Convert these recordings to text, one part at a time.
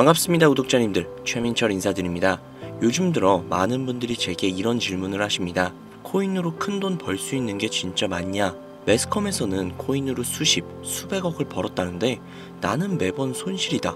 반갑습니다 구독자님들, 최민철 인사드립니다. 요즘 들어 많은 분들이 제게 이런 질문을 하십니다. 코인으로 큰돈 벌 수 있는 게 진짜 맞냐? 매스컴에서는 코인으로 수십, 수백억을 벌었다는데 나는 매번 손실이다.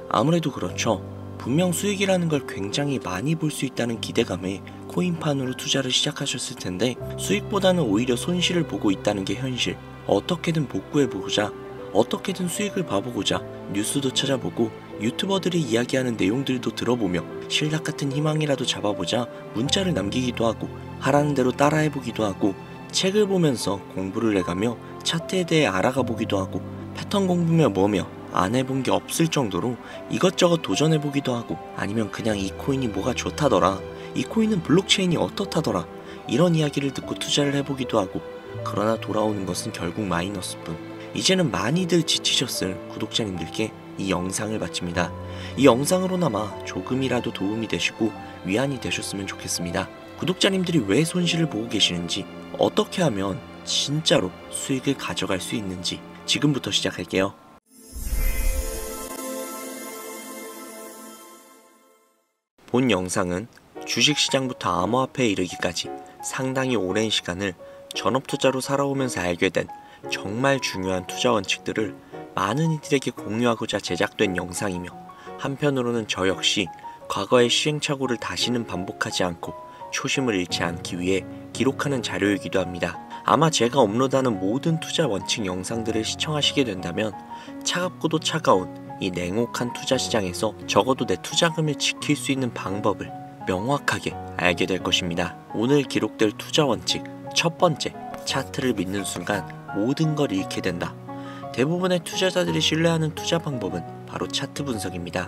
아무래도 그렇죠. 분명 수익이라는 걸 굉장히 많이 볼 수 있다는 기대감에 코인판으로 투자를 시작하셨을 텐데 수익보다는 오히려 손실을 보고 있다는 게 현실. 어떻게든 복구해보고자, 어떻게든 수익을 봐보고자 뉴스도 찾아보고 유튜버들이 이야기하는 내용들도 들어보며 신락 같은 희망이라도 잡아보자 문자를 남기기도 하고 하라는 대로 따라해보기도 하고 책을 보면서 공부를 해가며 차트에 대해 알아가 보기도 하고 패턴 공부며 뭐며 안 해본 게 없을 정도로 이것저것 도전해보기도 하고 아니면 그냥 이 코인이 뭐가 좋다더라, 이 코인은 블록체인이 어떻다더라 이런 이야기를 듣고 투자를 해보기도 하고 그러나 돌아오는 것은 결국 마이너스뿐. 이제는 많이들 지치셨을 구독자님들께 이 영상을 바칩니다. 이 영상으로나마 조금이라도 도움이 되시고 위안이 되셨으면 좋겠습니다. 구독자님들이 왜 손실을 보고 계시는지, 어떻게 하면 진짜로 수익을 가져갈 수 있는지 지금부터 시작할게요. 본 영상은 주식시장부터 암호화폐에 이르기까지 상당히 오랜 시간을 전업투자로 살아오면서 알게 된 정말 중요한 투자 원칙들을 많은 이들에게 공유하고자 제작된 영상이며, 한편으로는 저 역시 과거의 시행착오를 다시는 반복하지 않고 초심을 잃지 않기 위해 기록하는 자료이기도 합니다. 아마 제가 업로드하는 모든 투자 원칙 영상들을 시청하시게 된다면 차갑고도 차가운 이 냉혹한 투자 시장에서 적어도 내 투자금을 지킬 수 있는 방법을 명확하게 알게 될 것입니다. 오늘 기록될 투자 원칙 첫 번째, 차트를 믿는 순간 모든 걸 잃게 된다. 대부분의 투자자들이 신뢰하는 투자 방법은 바로 차트 분석입니다.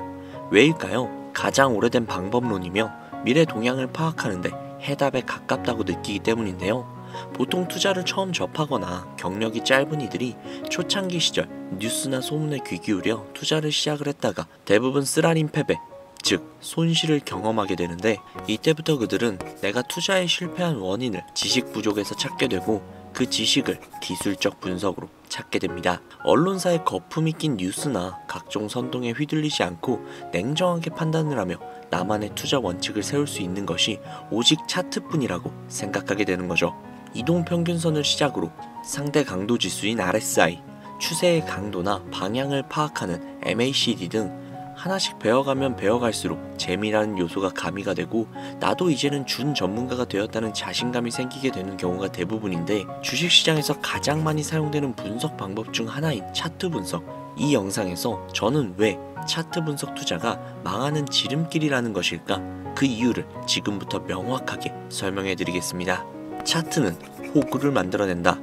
왜일까요? 가장 오래된 방법론이며 미래 동향을 파악하는데 해답에 가깝다고 느끼기 때문인데요. 보통 투자를 처음 접하거나 경력이 짧은 이들이 초창기 시절 뉴스나 소문에 귀 기울여 투자를 시작을 했다가 대부분 쓰라린 패배, 즉 손실을 경험하게 되는데, 이때부터 그들은 내가 투자에 실패한 원인을 지식 부족에서 찾게 되고 그 지식을 기술적 분석으로 찾게 됩니다. 언론사의 거품이 낀 뉴스나 각종 선동에 휘둘리지 않고 냉정하게 판단을 하며 나만의 투자 원칙을 세울 수 있는 것이 오직 차트뿐이라고 생각하게 되는 거죠. 이동평균선을 시작으로 상대 강도 지수인 RSI, 추세의 강도나 방향을 파악하는 MACD 등 하나씩 배워가면 배워갈수록 재미라는 요소가 가미가 되고 나도 이제는 준 전문가가 되었다는 자신감이 생기게 되는 경우가 대부분인데, 주식시장에서 가장 많이 사용되는 분석 방법 중 하나인 차트 분석, 이 영상에서 저는 왜 차트 분석 투자가 망하는 지름길이라는 것일까, 그 이유를 지금부터 명확하게 설명해 드리겠습니다. 차트는 호구를 만들어낸다.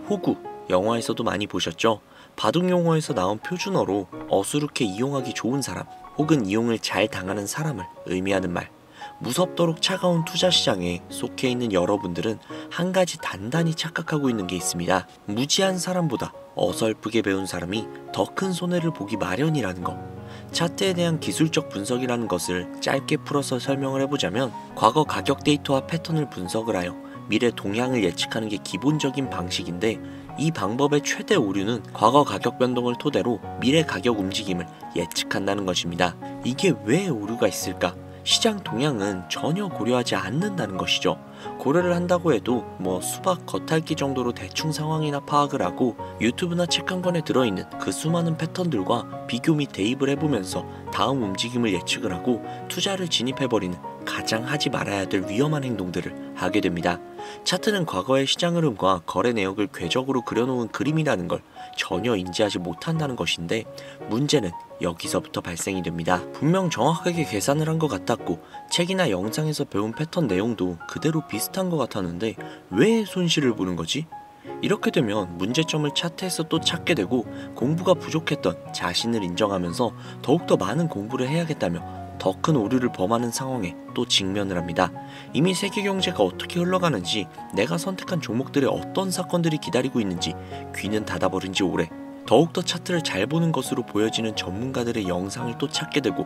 호구, 영화에서도 많이 보셨죠? 바둑 용어에서 나온 표준어로 어수룩해 이용하기 좋은 사람 혹은 이용을 잘 당하는 사람을 의미하는 말. 무섭도록 차가운 투자 시장에 속해 있는 여러분들은 한 가지 단단히 착각하고 있는 게 있습니다. 무지한 사람보다 어설프게 배운 사람이 더 큰 손해를 보기 마련이라는 것. 차트에 대한 기술적 분석이라는 것을 짧게 풀어서 설명을 해보자면, 과거 가격 데이터와 패턴을 분석을 하여 미래 동향을 예측하는 게 기본적인 방식인데, 이 방법의 최대 오류는 과거 가격 변동을 토대로 미래 가격 움직임을 예측한다는 것입니다. 이게 왜 오류가 있을까? 시장 동향은 전혀 고려하지 않는다는 것이죠. 고려를 한다고 해도 수박 겉핥기 정도로 대충 상황이나 파악을 하고 유튜브나 책 한 권에 들어있는 그 수많은 패턴들과 비교 및 대입을 해보면서 다음 움직임을 예측을 하고 투자를 진입해버리는 가장 하지 말아야 될 위험한 행동들을 하게 됩니다. 차트는 과거의 시장 흐름과 거래 내역을 궤적으로 그려놓은 그림이라는 걸 전혀 인지하지 못한다는 것인데, 문제는 여기서부터 발생이 됩니다. 분명 정확하게 계산을 한 것 같았고 책이나 영상에서 배운 패턴 내용도 그대로 비슷한 것 같았는데 왜 손실을 보는 거지? 이렇게 되면 문제점을 차트에서 또 찾게 되고 공부가 부족했던 자신을 인정하면서 더욱더 많은 공부를 해야겠다며 더 큰 오류를 범하는 상황에 또 직면을 합니다. 이미 세계 경제가 어떻게 흘러가는지, 내가 선택한 종목들의 어떤 사건들이 기다리고 있는지 귀는 닫아버린 지 오래. 더욱더 차트를 잘 보는 것으로 보여지는 전문가들의 영상을 또 찾게 되고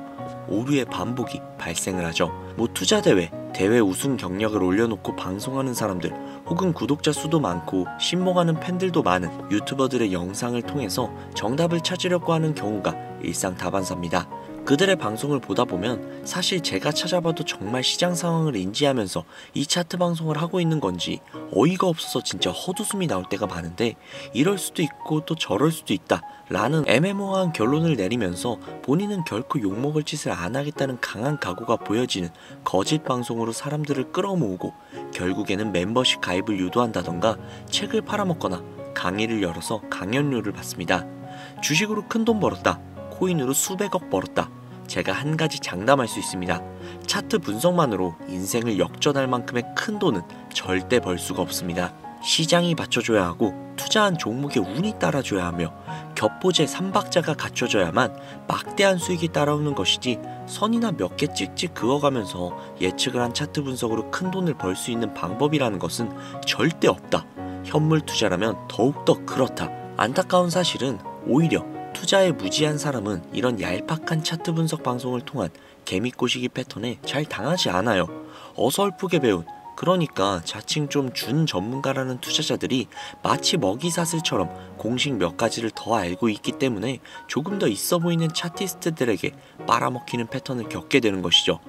오류의 반복이 발생을 하죠. 투자대회, 대회 우승 경력을 올려놓고 방송하는 사람들, 혹은 구독자 수도 많고 신봉하는 팬들도 많은 유튜버들의 영상을 통해서 정답을 찾으려고 하는 경우가 일상다반사입니다. 그들의 방송을 보다 보면 사실 제가 찾아봐도 정말 시장 상황을 인지하면서 이 차트 방송을 하고 있는 건지 어이가 없어서 진짜 헛웃음이 나올 때가 많은데, 이럴 수도 있고 또 저럴 수도 있다 라는 애매모호한 결론을 내리면서 본인은 결코 욕먹을 짓을 안 하겠다는 강한 각오가 보여지는 거짓 방송으로 사람들을 끌어모으고 결국에는 멤버십 가입을 유도한다던가 책을 팔아먹거나 강의를 열어서 강연료를 받습니다. 주식으로 큰돈 벌었다, 코인으로 수백억 벌었다. 제가 한 가지 장담할 수 있습니다. 차트 분석만으로 인생을 역전할 만큼의 큰 돈은 절대 벌 수가 없습니다. 시장이 받쳐줘야 하고 투자한 종목에 운이 따라줘야 하며 겹보제 3박자가 갖춰져야만 막대한 수익이 따라오는 것이지, 선이나 몇 개 찍찍 그어가면서 예측을 한 차트 분석으로 큰 돈을 벌 수 있는 방법이라는 것은 절대 없다. 현물 투자라면 더욱더 그렇다. 안타까운 사실은 오히려 투자에 무지한 사람은 이런 얄팍한 차트 분석 방송을 통한 개미꼬시기 패턴에 잘 당하지 않아요. 어설프게 배운, 그러니까 자칭 좀 준 전문가라는 투자자들이 마치 먹이사슬처럼 공식 몇 가지를 더 알고 있기 때문에 조금 더 있어 보이는 차티스트들에게 빨아먹히는 패턴을 겪게 되는 것이죠.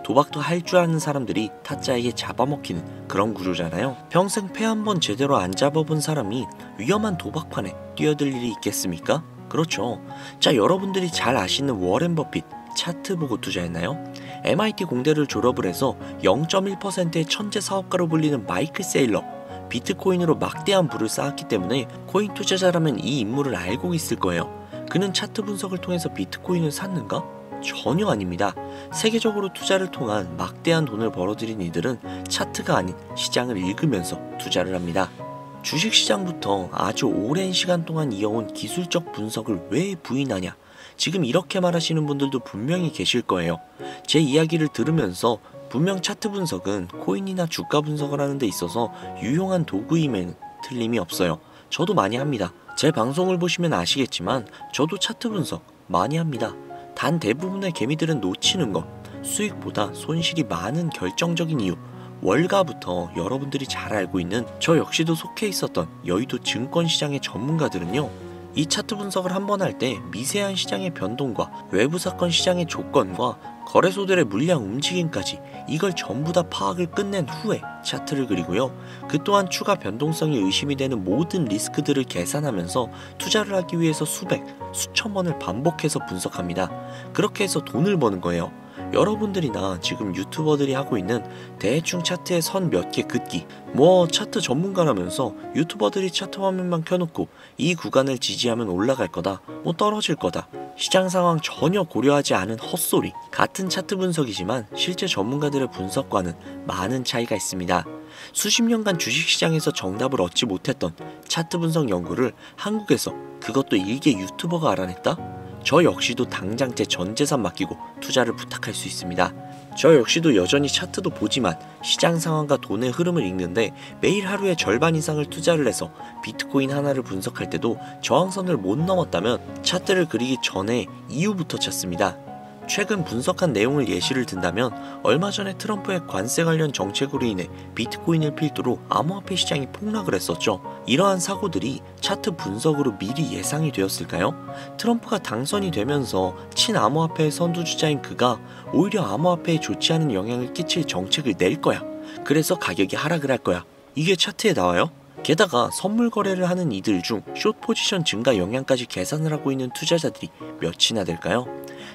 도박도 할 줄 아는 사람들이 타짜에게 잡아먹히는 그런 구조잖아요. 평생 패 한 번 제대로 안 잡아본 사람이 위험한 도박판에 뛰어들 일이 있겠습니까? 그렇죠. 자, 여러분들이 잘 아시는 워렌 버핏 차트 보고 투자했나요? MIT 공대를 졸업을 해서 0.1%의 천재 사업가로 불리는 마이클 세일러, 비트코인으로 막대한 부를 쌓았기 때문에 코인 투자자라면 이 인물을 알고 있을 거예요. 그는 차트 분석을 통해서 비트코인을 샀는가? 전혀 아닙니다. 세계적으로 투자를 통한 막대한 돈을 벌어들인 이들은 차트가 아닌 시장을 읽으면서 투자를 합니다. 주식시장부터 아주 오랜 시간 동안 이어온 기술적 분석을 왜 부인하냐? 지금 이렇게 말하시는 분들도 분명히 계실 거예요. 제 이야기를 들으면서 분명 차트 분석은 코인이나 주가 분석을 하는 데 있어서 유용한 도구임에는 틀림이 없어요. 저도 많이 합니다. 제 방송을 보시면 아시겠지만 저도 차트 분석 많이 합니다. 단 대부분의 개미들은 놓치는 것, 수익보다 손실이 많은 결정적인 이유, 월가부터 여러분들이 잘 알고 있는 저 역시도 속해 있었던 여의도 증권시장의 전문가들은요, 이 차트 분석을 한 번 할 때 미세한 시장의 변동과 외부 사건 시장의 조건과 거래소들의 물량 움직임까지 이걸 전부 다 파악을 끝낸 후에 차트를 그리고요, 그 또한 추가 변동성이 의심이 되는 모든 리스크들을 계산하면서 투자를 하기 위해서 수백, 수천 번을 반복해서 분석합니다. 그렇게 해서 돈을 버는 거예요. 여러분들이나 지금 유튜버들이 하고 있는 대충 차트에 선 몇 개 긋기, 차트 전문가라면서 유튜버들이 차트 화면만 켜놓고 이 구간을 지지하면 올라갈 거다, 떨어질 거다, 시장 상황 전혀 고려하지 않은 헛소리. 같은 차트 분석이지만 실제 전문가들의 분석과는 많은 차이가 있습니다. 수십 년간 주식시장에서 정답을 얻지 못했던 차트 분석 연구를 한국에서, 그것도 일개 유튜버가 알아냈다? 저 역시도 당장 제 전 재산 맡기고 투자를 부탁할 수 있습니다. 저 역시도 여전히 차트도 보지만 시장 상황과 돈의 흐름을 읽는데 매일 하루에 절반 이상을 투자를 해서 비트코인 하나를 분석할 때도 저항선을 못 넘었다면 차트를 그리기 전에 이유부터 찾습니다. 최근 분석한 내용을 예시를 든다면 얼마 전에 트럼프의 관세 관련 정책으로 인해 비트코인을 필두로 암호화폐 시장이 폭락을 했었죠. 이러한 사고들이 차트 분석으로 미리 예상이 되었을까요? 트럼프가 당선이 되면서 친암호화폐의 선두주자인 그가 오히려 암호화폐에 좋지 않은 영향을 끼칠 정책을 낼 거야. 그래서 가격이 하락을 할 거야. 이게 차트에 나와요? 게다가 선물 거래를 하는 이들 중 숏 포지션 증가 영향까지 계산을 하고 있는 투자자들이 몇이나 될까요?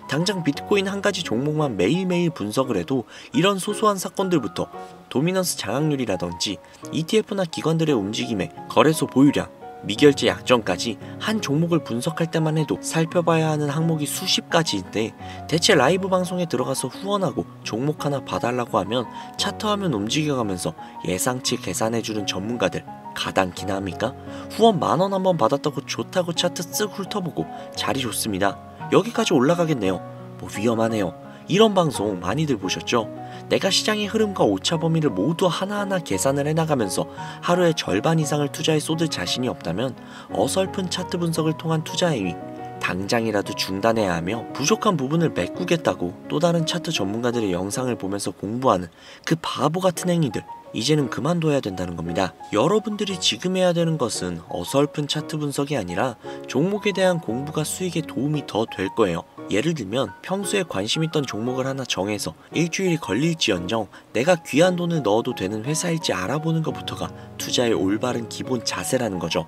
당장 비트코인 한 가지 종목만 매일매일 분석을 해도 이런 소소한 사건들부터 도미넌스 장악률이라든지 ETF나 기관들의 움직임에 거래소 보유량, 미결제 약정까지 한 종목을 분석할 때만 해도 살펴봐야 하는 항목이 수십 가지인데, 대체 라이브 방송에 들어가서 후원하고 종목 하나 봐달라고 하면 차트 화면 움직여가면서 예상치 계산해주는 전문가들 가당키나 합니까? 후원 10,000원 한번 받았다고 좋다고 차트 쓱 훑어보고 자리 좋습니다, 여기까지 올라가겠네요, 위험하네요, 이런 방송 많이들 보셨죠? 내가 시장의 흐름과 오차 범위를 모두 하나하나 계산을 해나가면서 하루에 절반 이상을 투자에 쏟을 자신이 없다면 어설픈 차트 분석을 통한 투자 행위 당장이라도 중단해야 하며, 부족한 부분을 메꾸겠다고 또 다른 차트 전문가들의 영상을 보면서 공부하는 그 바보 같은 행위들 이제는 그만둬야 된다는 겁니다. 여러분들이 지금 해야 되는 것은 어설픈 차트 분석이 아니라 종목에 대한 공부가 수익에 도움이 더 될 거예요. 예를 들면 평소에 관심 있던 종목을 하나 정해서 일주일이 걸릴지언정 내가 귀한 돈을 넣어도 되는 회사일지 알아보는 것부터가 투자의 올바른 기본 자세라는 거죠.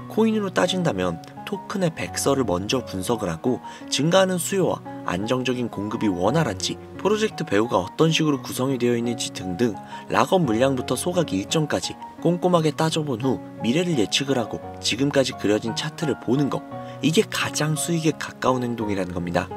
코인으로 따진다면 토큰의 백서를 먼저 분석을 하고 증가하는 수요와 안정적인 공급이 원활한지, 프로젝트 배후가 어떤 식으로 구성이 되어 있는지 등등 락업 물량부터 소각 일정까지 꼼꼼하게 따져본 후 미래를 예측을 하고 지금까지 그려진 차트를 보는 것, 이게 가장 수익에 가까운 행동이라는 겁니다.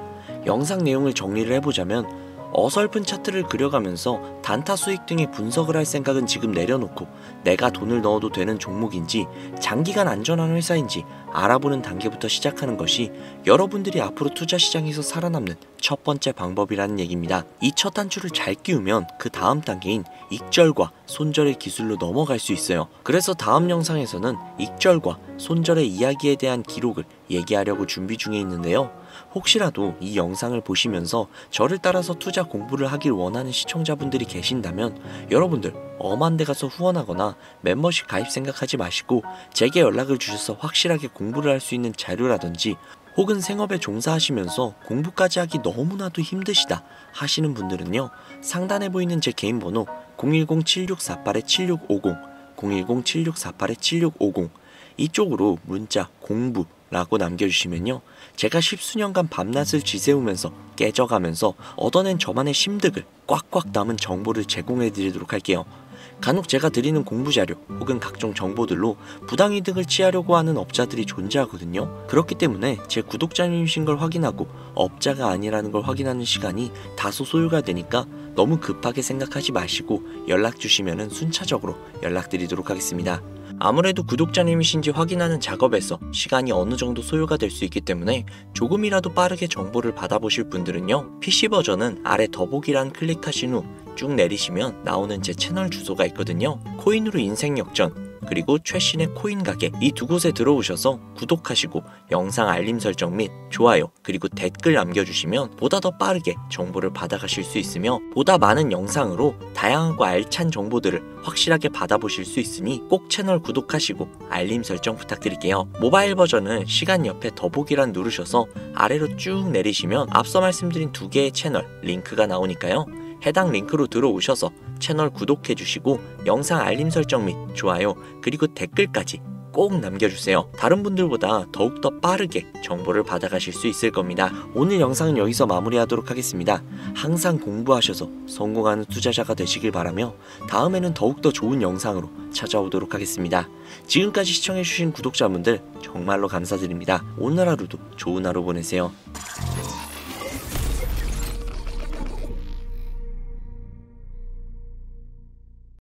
영상 내용을 정리를 해보자면 어설픈 차트를 그려가면서 단타 수익 등의 분석을 할 생각은 지금 내려놓고 내가 돈을 넣어도 되는 종목인지 장기간 안전한 회사인지 알아보는 단계부터 시작하는 것이 여러분들이 앞으로 투자 시장에서 살아남는 첫 번째 방법이라는 얘기입니다. 이 첫 단추를 잘 끼우면 그 다음 단계인 익절과 손절의 기술로 넘어갈 수 있어요. 그래서 다음 영상에서는 익절과 손절의 이야기에 대한 기록을 얘기하려고 준비 중에 있는데요. 혹시라도 이 영상을 보시면서 저를 따라서 투자 공부를 하길 원하는 시청자분들이 계신다면 여러분들 엄한 데 가서 후원하거나 멤버십 가입 생각하지 마시고 제게 연락을 주셔서 확실하게 공부를 할 수 있는 자료라든지 혹은 생업에 종사하시면서 공부까지 하기 너무나도 힘드시다 하시는 분들은요, 상단에 보이는 제 개인 번호 010-7648-7650 010-7648-7650 이쪽으로 문자 공부 라고 남겨주시면요, 제가 십수년간 밤낮을 지새우면서 깨져가면서 얻어낸 저만의 심득을 꽉꽉 담은 정보를 제공해드리도록 할게요. 간혹 제가 드리는 공부자료 혹은 각종 정보들로 부당이득을 취하려고 하는 업자들이 존재하거든요. 그렇기 때문에 제 구독자님이신 걸 확인하고 업자가 아니라는 걸 확인하는 시간이 다소 소요가 되니까 너무 급하게 생각하지 마시고 연락 주시면 순차적으로 연락드리도록 하겠습니다. 아무래도 구독자님이신지 확인하는 작업에서 시간이 어느 정도 소요가 될 수 있기 때문에 조금이라도 빠르게 정보를 받아보실 분들은요, PC 버전은 아래 더보기란 클릭하신 후 쭉 내리시면 나오는 제 채널 주소가 있거든요. 코인으로 인생 역전 그리고 최신의 코인 가게, 이 두 곳에 들어오셔서 구독하시고 영상 알림 설정 및 좋아요 그리고 댓글 남겨주시면 보다 더 빠르게 정보를 받아가실 수 있으며 보다 많은 영상으로 다양하고 알찬 정보들을 확실하게 받아보실 수 있으니 꼭 채널 구독하시고 알림 설정 부탁드릴게요. 모바일 버전은 시간 옆에 더보기란 누르셔서 아래로 쭉 내리시면 앞서 말씀드린 두 개의 채널 링크가 나오니까요, 해당 링크로 들어오셔서 채널 구독해주시고 영상 알림 설정 및 좋아요 그리고 댓글까지 꼭 남겨주세요. 다른 분들보다 더욱더 빠르게 정보를 받아가실 수 있을 겁니다. 오늘 영상은 여기서 마무리하도록 하겠습니다. 항상 공부하셔서 성공하는 투자자가 되시길 바라며 다음에는 더욱더 좋은 영상으로 찾아오도록 하겠습니다. 지금까지 시청해주신 구독자분들 정말로 감사드립니다. 오늘 하루도 좋은 하루 보내세요.